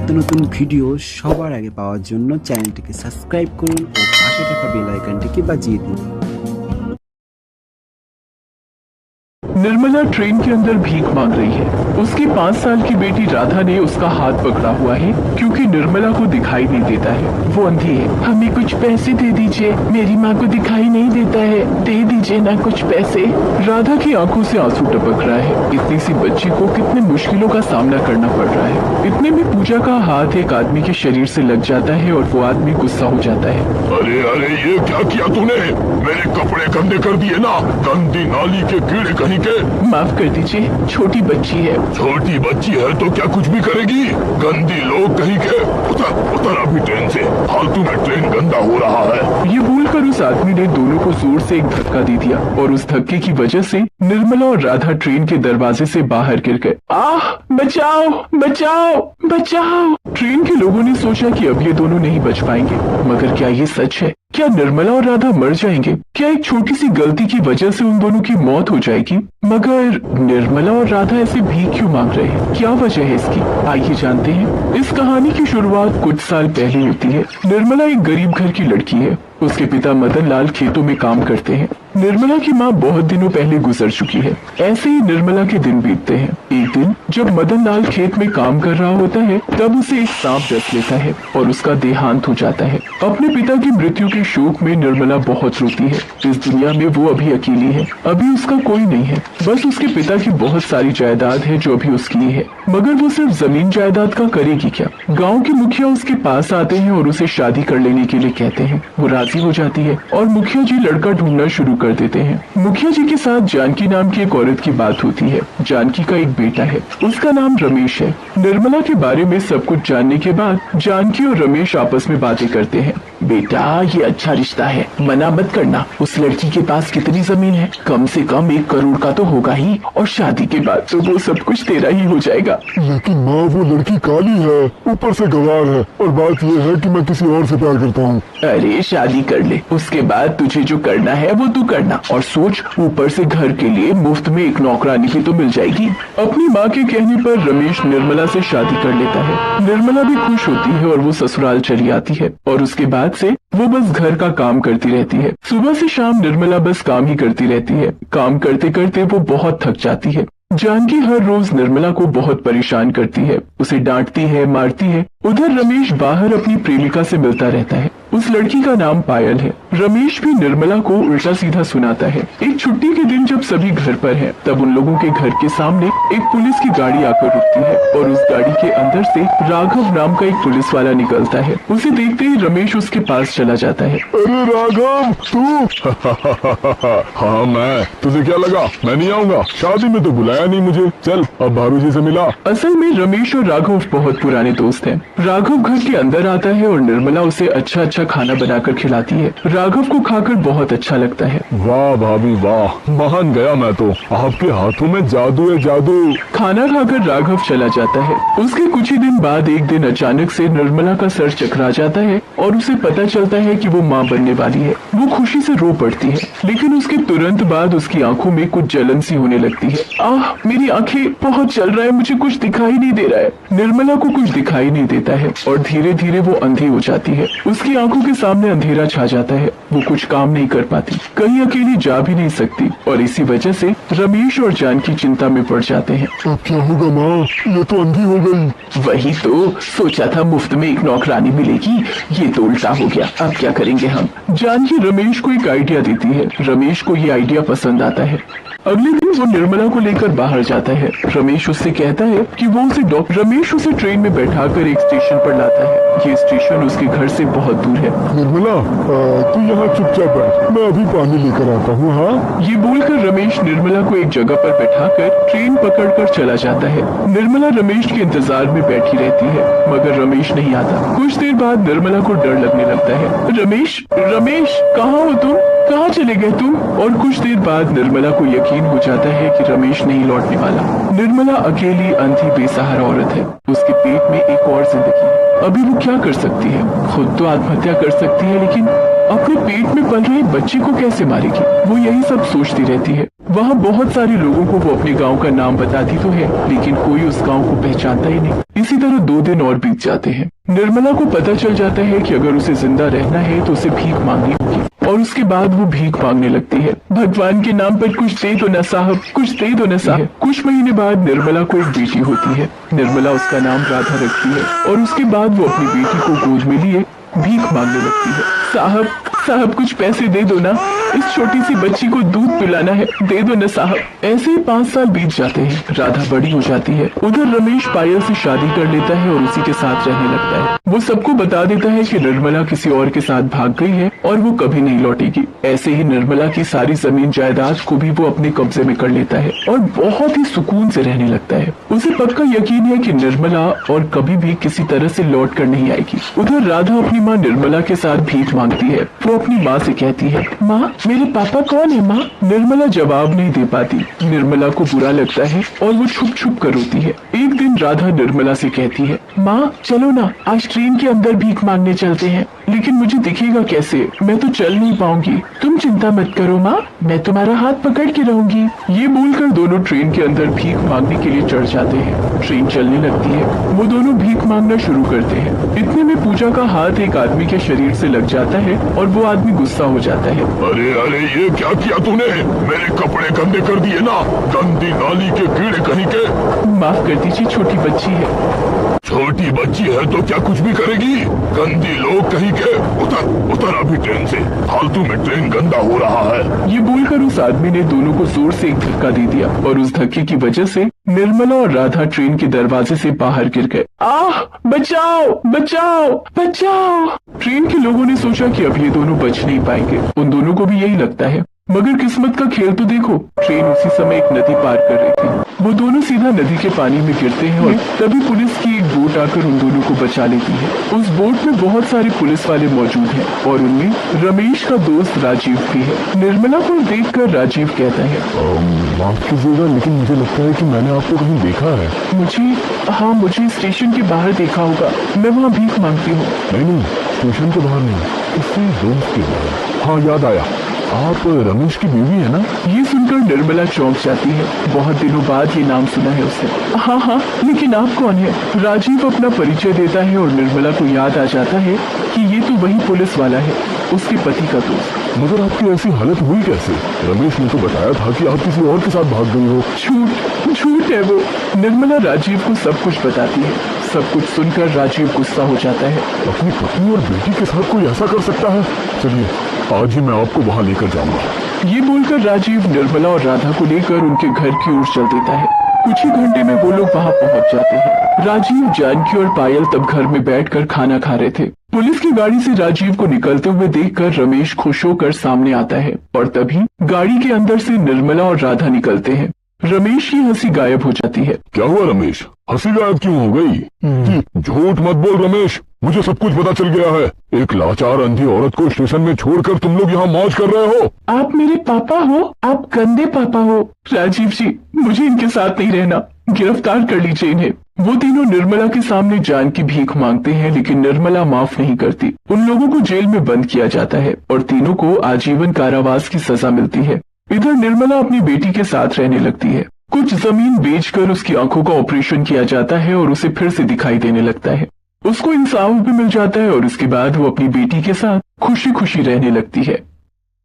নিত্য নতুন ভিডিও সবার আগে পাওয়ার জন্য চ্যানেলটিকে সাবস্ক্রাইব করুন ও পাশে থাকা বেল আইকনটিকে বাজিয়ে দিন। निर्मला ट्रेन के अंदर भीख मांग रही है। उसकी 5 साल की बेटी राधा ने उसका हाथ पकड़ा हुआ है क्योंकि निर्मला को दिखाई नहीं देता है, वो अंधी है। हमें कुछ पैसे दे दीजिए, मेरी माँ को दिखाई नहीं देता है, दे दीजिए ना कुछ पैसे। राधा की आंखों से आंसू टपक रहा है। इतनी सी बच्ची को कितने मुश्किलों का सामना करना पड़ रहा है। इतने में पूजा का हाथ एक आदमी के शरीर से लग जाता है और वो आदमी गुस्सा हो जाता है। अरे अरे ये क्या किया तूने? मेरे कपड़े गंदे कर दिए ना, गंदी नाली के कीड़े कहीं के। माफ कर दीजिए, छोटी बच्ची है। छोटी बच्ची है तो क्या कुछ भी करेगी? गंदी लोग कहीं के। उतर उतर अभी ट्रेन से, फालतू में ट्रेन गंदा हो रहा है। ये बोलकर उस आदमी ने दोनों को जोर से एक धक्का दे दिया और उस धक्के की वजह से निर्मला और राधा ट्रेन के दरवाजे से बाहर गिर गए। आह, बचाओ बचाओ बचाओ। ट्रेन के लोगों ने सोचा कि अब ये दोनों नहीं बच पाएंगे, मगर क्या ये सच है? क्या निर्मला और राधा मर जाएंगे? क्या एक छोटी सी गलती की वजह से उन दोनों की मौत हो जाएगी? मगर निर्मला और राधा ऐसे भीख क्यों मांग रहे हैं? क्या वजह है इसकी? आइए जानते हैं। इस कहानी की शुरुआत कुछ साल पहले होती है। निर्मला एक गरीब घर की लड़की है। उसके पिता मदन लाल खेतों में काम करते हैं। निर्मला की माँ बहुत दिनों पहले गुजर चुकी है। ऐसे ही निर्मला के दिन बीतते हैं। एक दिन जब मदन लाल खेत में काम कर रहा होता है, तब उसे एक सांप डस लेता है और उसका देहांत हो जाता है। अपने पिता की मृत्यु के शोक में निर्मला बहुत रोती है। इस दुनिया में वो अभी अकेली है, अभी उसका कोई नहीं है। बस उसके पिता की बहुत सारी जायदाद है जो अभी उसकी है, मगर वो सिर्फ जमीन जायदाद का करेगी क्या? गाँव के मुखिया उसके पास आते हैं और उसे शादी कर लेने के लिए कहते हैं। वो राजी हो जाती है और मुखिया जी लड़का ढूंढना शुरू कर देते हैं। मुखिया जी के साथ जानकी नाम की एक औरत की बात होती है। जानकी का एक बेटा है, उसका नाम रमेश है। निर्मला के बारे में सब कुछ जानने के बाद जानकी और रमेश आपस में बातें करते हैं। बेटा, ये अच्छा रिश्ता है, मना मत करना। उस लड़की के पास कितनी जमीन है? कम से कम 1 करोड़ का तो होगा ही, और शादी के बाद तो वो सब कुछ तेरा ही हो जाएगा। लेकिन माँ, वो लड़की काली है, ऊपर से गवार है, और बात ये है कि मैं किसी और से प्यार करता हूँ। अरे शादी कर ले, उसके बाद तुझे जो करना है वो तू करना, और सोच, ऊपर से घर के लिए मुफ्त में एक नौकरानी भी तो मिल जाएगी। अपनी माँ के कहने पर रमेश निर्मला से शादी कर लेता है। निर्मला भी खुश होती है और वो ससुराल चली आती है, और उसके बाद से वो बस घर का काम करती रहती है। सुबह से शाम निर्मला बस काम ही करती रहती है। काम करते करते वो बहुत थक जाती है। जानकी हर रोज निर्मला को बहुत परेशान करती है, उसे डांटती है, मारती है। उधर रमेश बाहर अपनी प्रेमिका से मिलता रहता है। उस लड़की का नाम पायल है। रमेश भी निर्मला को उल्टा सीधा सुनाता है। एक छुट्टी के दिन जब सभी घर पर हैं, तब उन लोगों के घर के सामने एक पुलिस की गाड़ी आकर रुकती है और उस गाड़ी के अंदर से राघव नाम का एक पुलिस वाला निकलता है। उसे देखते ही रमेश उसके पास चला जाता है। अरे राघव, तू? हाँ मैं। तुझे क्या लगा मैं नहीं आऊँगा? शादी में तो बुलाया नहीं मुझे। चल अब भारू जी से मिला। असल में रमेश और राघव बहुत पुराने दोस्त हैं। राघव घर के अंदर आता है और निर्मला उसे अच्छा अच्छा खाना बनाकर खिलाती है। राघव को खाकर बहुत अच्छा लगता है। वाह भाभी वाह, मान गया मैं तो। आपके हाथों में जादू है, जादू। खाना खाकर राघव चला जाता है। उसके कुछ ही दिन बाद एक दिन अचानक से निर्मला का सर चकरा जाता है और उसे पता चलता है कि वो माँ बनने वाली है। वो खुशी से रो पड़ती है, लेकिन उसके तुरंत बाद उसकी आंखों में कुछ जलन सी होने लगती है। आह, मेरी आंखें, बहुत जल रहा है, मुझे कुछ दिखाई नहीं दे रहा है। निर्मला को कुछ दिखाई नहीं देता है और धीरे धीरे वो अंधी हो जाती है। उसकी आंखों के सामने अंधेरा छा जाता है। वो कुछ काम नहीं कर पाती, कहीं अकेली जा भी नहीं सकती, और इसी वजह से रमेश और जानकी चिंता में पड़ जाते हैं। अब क्या होगा माँ? ये तो अंधी हो गई। वही तो सोचा था, मुफ्त में एक नौकरानी मिलेगी, ये तो उल्टा हो गया। अब क्या करेंगे हम? जानकी रमेश को एक आइडिया देती है। रमेश को ये आइडिया पसंद आता है। अगले दिन वो निर्मला को लेकर बाहर जाता है। रमेश उससे कहता है कि वो उसे रमेश उसे ट्रेन में बैठाकर एक स्टेशन पर लाता है। ये स्टेशन उसके घर से बहुत दूर है। निर्मला, तू यहाँ चुपचाप बैठ, मैं अभी पानी लेकर आता हूँ। हाँ, ये बोलकर रमेश निर्मला को एक जगह पर बैठाकर ट्रेन पकड़कर चला जाता है। निर्मला रमेश के इंतजार में बैठी रहती है, मगर रमेश नहीं आता। कुछ देर बाद निर्मला को डर लगने लगता है। रमेश, रमेश, कहाँ हो तुम? कहाँ चले गए तुम? और कुछ देर बाद निर्मला को यकीन हो जाता है कि रमेश नहीं लौटने वाला। निर्मला अकेली, अंधी, बेसहारा औरत है। उसके पेट में एक और जिंदगी है। अभी वो क्या कर सकती है? खुद तो आत्महत्या कर सकती है, लेकिन अपने पेट में पल रहे बच्चे को कैसे मारेगी। वो यही सब सोचती रहती है। वहाँ बहुत सारे लोगों को वो अपने गांव का नाम बताती तो है, लेकिन कोई उस गांव को पहचानता ही नहीं। इसी तरह 2 दिन और बीत जाते हैं। निर्मला को पता चल जाता है कि अगर उसे जिंदा रहना है तो उसे भीख मांगनी होगी, और उसके बाद वो भीख मांगने लगती है। भगवान के नाम पर कुछ दे दो ना साहब, कुछ दे दो ना साहब। कुछ महीने बाद निर्मला को एक बेटी होती है। निर्मला उसका नाम राधा रखती है, और उसके बाद वो अपनी बेटी को गोद में लिए भीख मांगने लगती है। साहब साहब कुछ पैसे दे दो ना, इस छोटी सी बच्ची को दूध पिलाना है, दे दो ना साहब। ऐसे ही 5 साल बीत जाते हैं। राधा बड़ी हो जाती है। उधर रमेश पायल से शादी कर लेता है और उसी के साथ रहने लगता है। वो सबको बता देता है कि निर्मला किसी और के साथ भाग गई है और वो कभी नहीं लौटेगी। ऐसे ही निर्मला की सारी जमीन जायदाद को भी वो अपने कब्जे में कर लेता है और बहुत ही सुकून से रहने लगता है। उसे पक्का यकीन है कि निर्मला और कभी भी किसी तरह से लौट कर नहीं आएगी। उधर राधा अपनी माँ निर्मला के साथ भीख मांगती है। वो अपनी माँ से कहती है, माँ मेरे पापा कौन है माँ? निर्मला जवाब नहीं दे पाती। निर्मला को बुरा लगता है और वो छुप छुप कर रोती है। एक दिन राधा निर्मला से कहती है, माँ चलो ना, आज ट्रेन के अंदर भीख मांगने चलते हैं, लेकिन मुझे दिखेगा कैसे? मैं तो चल नहीं पाऊंगी। तुम चिंता मत करो माँ, मैं तुम्हारा हाथ पकड़ के रहूंगी। ये बोलकर दोनों ट्रेन के अंदर भीख मांगने के लिए चढ़ जाते हैं। ट्रेन चलने लगती है। वो दोनों भीख मांगना शुरू करते हैं। इतने में पूजा का हाथ एक आदमी के शरीर से लग जाता है और वो आदमी गुस्सा हो जाता है। अरे अरे ये क्या किया तूने? मेरे कपड़े गंदे कर दिए ना, गंदी नाली के कीड़े कहीं के। माफ कर दीजिए, छोटी बच्ची है। छोटी बच्ची है तो क्या कुछ भी करेगी? गंदी लोग कहीं के। उतर उतर अभी ट्रेन से, फालतू में ट्रेन गंदा हो रहा है। ये बोलकर उस आदमी ने दोनों को जोर से एक धक्का दे दिया और उस धक्के की वजह से निर्मला और राधा ट्रेन के दरवाजे से बाहर गिर गए। आह बचाओ बचाओ बचाओ। ट्रेन के लोगों ने सोचा कि अब ये दोनों बच नहीं पाएंगे। उन दोनों को भी यही लगता है, मगर किस्मत का खेल तो देखो, ट्रेन उसी समय एक नदी पार कर रही थी। वो दोनों सीधा नदी के पानी में गिरते हैं और तभी पुलिस की एक बोट आकर उन दोनों को बचा लेती है। उस बोट में बहुत सारे पुलिस वाले मौजूद हैं और उनमें रमेश का दोस्त राजीव भी है। निर्मला को देखकर राजीव कहता है, माफ कीजिएगा, लेकिन मुझे लगता है कि मैंने आपको कहीं देखा है। मुझे स्टेशन के बाहर देखा होगा, मैं वहाँ भीख मांगती हूँ। नहीं, स्टेशन के बाहर नहीं, इससे दोस्त के बाहर। हाँ याद आया, आप रमेश की बीवी है ना? ये सुनकर निर्मला चौंक जाती है। बहुत दिनों बाद ये नाम सुना है उसने। हाँ, लेकिन आप कौन है? राजीव अपना परिचय देता है और निर्मला को याद आ जाता है कि ये तो वही पुलिस वाला है, उसके पति का दोस्त। मगर आपकी ऐसी हालत हुई कैसे? रमेश ने तो बताया था कि आप किसी और के साथ भाग गई हो। झूठ है वो। निर्मला राजीव को सब कुछ बताती है। सब कुछ सुनकर राजीव गुस्सा हो जाता है। अपनी पत्नी और बेटी के साथ कोई ऐसा कर सकता है? चलिए आज ही मैं आपको वहाँ लेकर जाऊंगा। ये बोलकर राजीव निर्मला और राधा को लेकर उनके घर की ओर चल देता है। कुछ ही घंटे में वो लोग वहाँ पहुँच जाते हैं। राजीव, जानकी और पायल तब घर में बैठकर खाना खा रहे थे। पुलिस की गाड़ी से राजीव को निकलते हुए देखकर रमेश खुश होकर सामने आता है और तभी गाड़ी के अंदर से निर्मला और राधा निकलते हैं। रमेश की हंसी गायब हो जाती है। क्या हुआ रमेश, हंसी गायब क्यों हो गई? झूठ मत बोल रमेश, मुझे सब कुछ पता चल गया है। एक लाचार अंधी औरत को स्टेशन में छोड़कर तुम लोग यहाँ मौज कर रहे हो। आप मेरे पापा हो, आप गंदे पापा हो। राजीव जी, मुझे इनके साथ नहीं रहना, गिरफ्तार कर लीजिए इन्हें। वो तीनों निर्मला के सामने जान की भीख मांगते हैं, लेकिन निर्मला माफ नहीं करती। उन लोगों को जेल में बंद किया जाता है और तीनों को आजीवन कारावास की सजा मिलती है। इधर निर्मला अपनी बेटी के साथ रहने लगती है। कुछ जमीन बेचकर उसकी आंखों का ऑपरेशन किया जाता है और उसे फिर से दिखाई देने लगता है। उसको इंसाफ भी मिल जाता है और उसके बाद वो अपनी बेटी के साथ खुशी खुशी रहने लगती है।